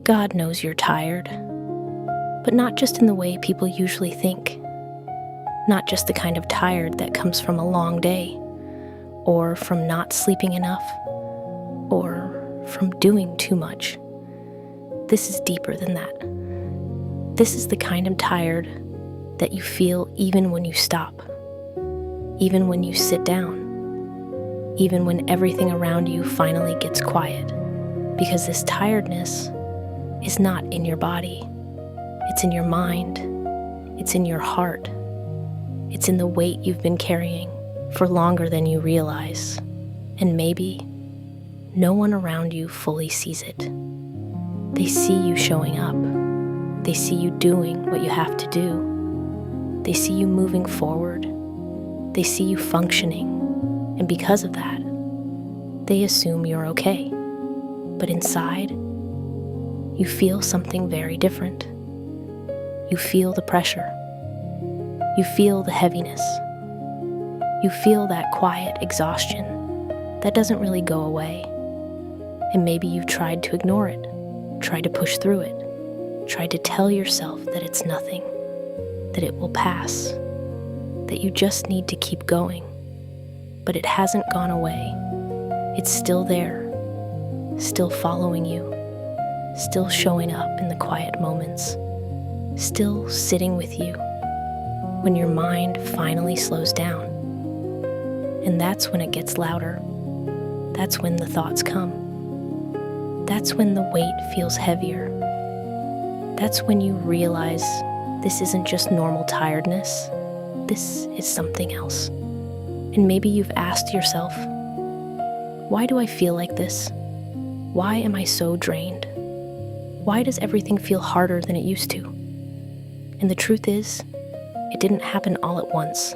God knows you're tired, but not just in the way people usually think. Not just the kind of tired that comes from a long day, or from not sleeping enough, or from doing too much. This is deeper than that. This is the kind of tired that you feel even when you stop, even when you sit down, even when everything around you finally gets quiet, because this tiredness is not in your body. It's in your mind. It's in your heart. It's in the weight you've been carrying for longer than you realize. And maybe no one around you fully sees it. They see you showing up. They see you doing what you have to do. They see you moving forward. They see you functioning. And because of that, they assume you're okay. But inside, you feel something very different. You feel the pressure. You feel the heaviness. You feel that quiet exhaustion that doesn't really go away. And maybe you've tried to ignore it, tried to push through it, tried to tell yourself that it's nothing, that it will pass, that you just need to keep going. But it hasn't gone away. It's still there, still following you, still showing up in the quiet moments, still sitting with you when your mind finally slows down. And that's when it gets louder. That's when the thoughts come. That's when the weight feels heavier. That's when you realize this isn't just normal tiredness. This is something else. And maybe you've asked yourself, why do I feel like this? Why am I so drained? Why does everything feel harder than it used to? And the truth is, it didn't happen all at once.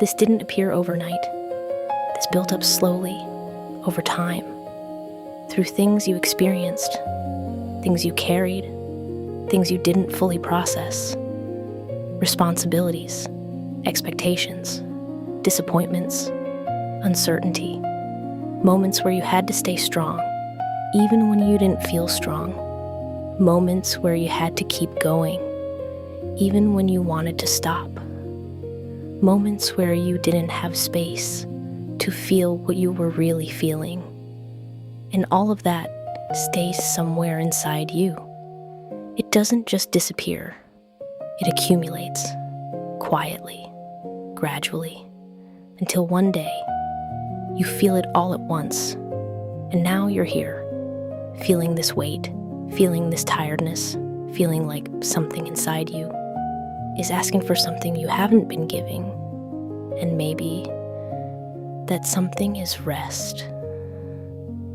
This didn't appear overnight. This built up slowly, over time, through things you experienced, things you carried, things you didn't fully process, responsibilities, expectations, disappointments, uncertainty, moments where you had to stay strong, even when you didn't feel strong, moments where you had to keep going, even when you wanted to stop, moments where you didn't have space to feel what you were really feeling. And all of that stays somewhere inside you. It doesn't just disappear. It accumulates, quietly, gradually, until one day you feel it all at once. And now you're here, feeling this weight, feeling this tiredness, feeling like something inside you is asking for something you haven't been giving. And maybe that something is rest.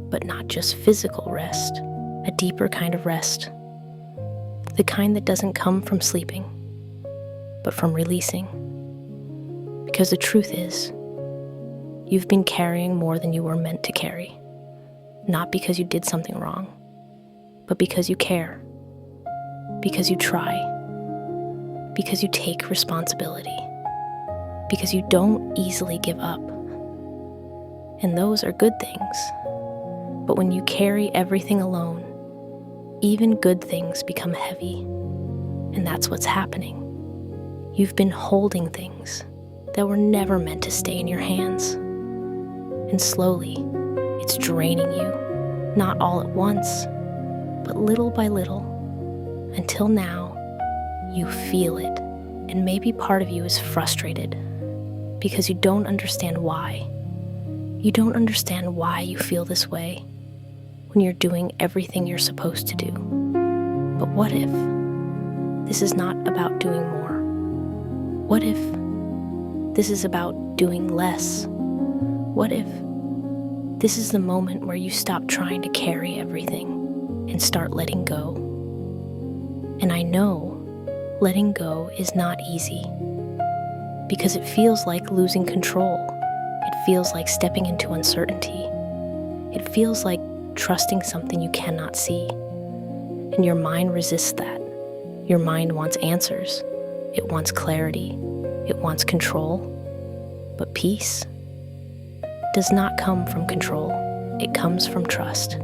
But not just physical rest, a deeper kind of rest. The kind that doesn't come from sleeping, but from releasing. Because the truth is, you've been carrying more than you were meant to carry. Not because you did something wrong, but because you care. Because you try. Because you take responsibility. Because you don't easily give up. And those are good things. But when you carry everything alone, even good things become heavy. And that's what's happening. You've been holding things that were never meant to stay in your hands. And slowly, it's draining you, not all at once, but little by little, until now, you feel it. And maybe part of you is frustrated because you don't understand why. You don't understand why you feel this way when you're doing everything you're supposed to do. But what if this is not about doing more? What if this is about doing less? What if this is the moment where you stop trying to carry everything and start letting go? And I know letting go is not easy because it feels like losing control. It feels like stepping into uncertainty. It feels like trusting something you cannot see. And your mind resists that. Your mind wants answers. It wants clarity. It wants control. But peace does not come from control. It comes from trust.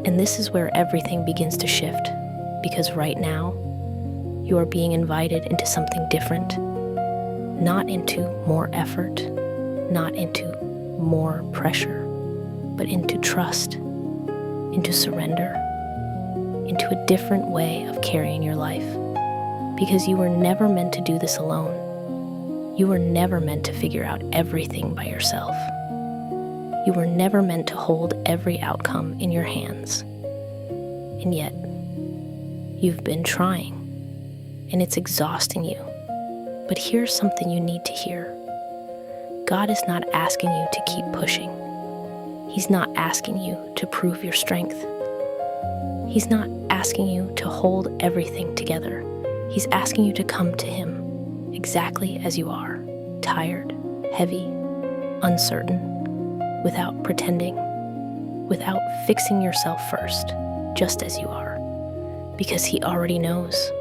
And this is where everything begins to shift, because right now, you are being invited into something different, not into more effort, not into more pressure, but into trust, into surrender, into a different way of carrying your life. Because you were never meant to do this alone. You were never meant to figure out everything by yourself. You were never meant to hold every outcome in your hands. And yet, you've been trying, and it's exhausting you. But here's something you need to hear. God is not asking you to keep pushing. He's not asking you to prove your strength. He's not asking you to hold everything together. He's asking you to come to Him exactly as you are, tired, heavy, uncertain, without pretending, without fixing yourself first, just as you are, because He already knows.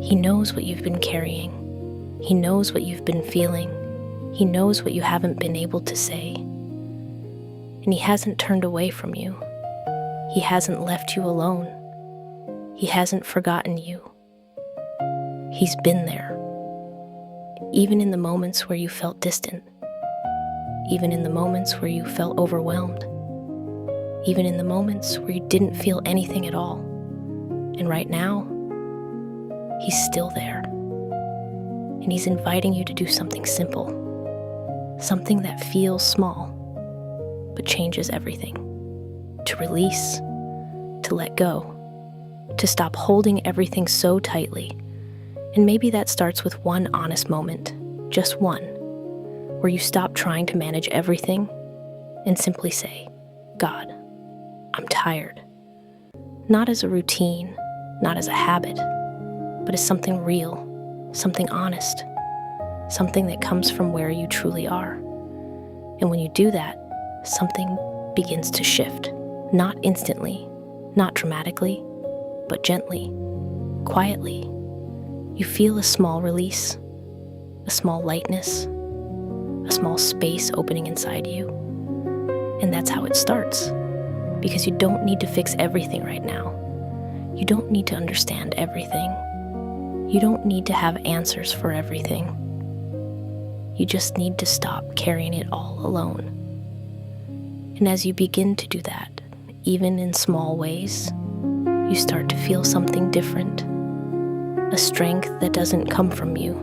He knows what you've been carrying. He knows what you've been feeling. He knows what you haven't been able to say. And He hasn't turned away from you. He hasn't left you alone. He hasn't forgotten you. He's been there, even in the moments where you felt distant, even in the moments where you felt overwhelmed, even in the moments where you didn't feel anything at all. And right now, He's still there. And He's inviting you to do something simple, something that feels small, but changes everything. To release, to let go, to stop holding everything so tightly. And maybe that starts with one honest moment, just one, where you stop trying to manage everything and simply say, God, I'm tired. Not as a routine, not as a habit, but as something real, something honest, something that comes from where you truly are. And when you do that, something begins to shift, not instantly, not dramatically, but gently, quietly. You feel a small release, a small lightness, a small space opening inside you. And that's how it starts, because you don't need to fix everything right now. You don't need to understand everything. You don't need to have answers for everything. You just need to stop carrying it all alone. And as you begin to do that, even in small ways, you start to feel something different. A strength that doesn't come from you,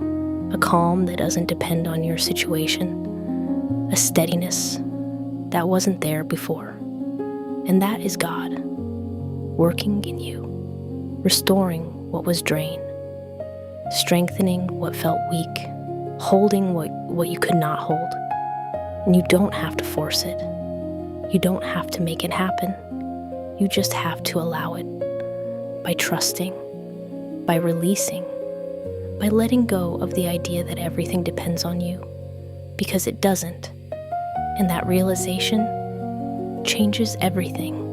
a calm that doesn't depend on your situation, a steadiness that wasn't there before. And that is God, working in you, restoring what was drained, strengthening what felt weak, holding what you could not hold. And you don't have to force it. You don't have to make it happen. You just have to allow it by trusting, by releasing, by letting go of the idea that everything depends on you, because it doesn't. And that realization changes everything.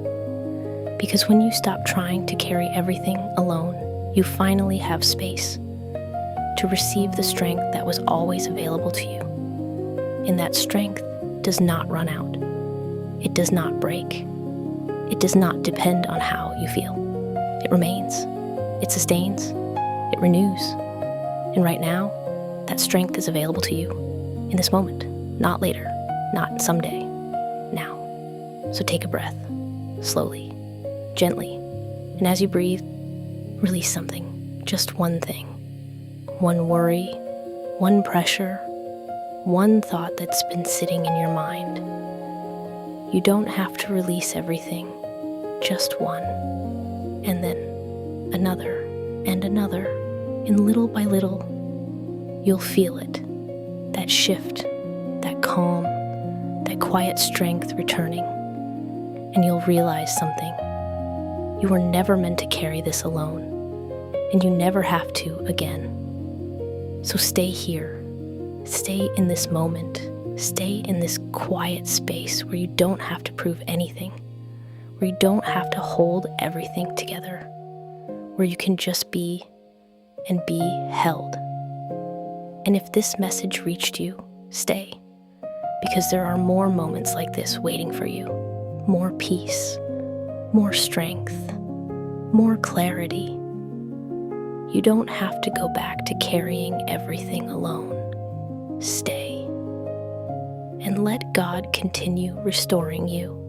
Because when you stop trying to carry everything alone, you finally have space to receive the strength that was always available to you. And that strength does not run out. It does not break. It does not depend on how you feel. It remains. It sustains. It renews. And right now, that strength is available to you in this moment, not later, not someday, now. So take a breath, slowly, gently, and as you breathe, release something, just one thing. One worry, one pressure, one thought that's been sitting in your mind. You don't have to release everything, just one, and then another and another, and little by little, you'll feel it, that shift, that calm, that quiet strength returning, and you'll realize something. You were never meant to carry this alone, and you never have to again. So stay here, stay in this moment, stay in this quiet space where you don't have to prove anything, where you don't have to hold everything together, where you can just be and be held. And if this message reached you, stay, because there are more moments like this waiting for you, more peace, more strength, more clarity. You don't have to go back to carrying everything alone. Stay and let God continue restoring you.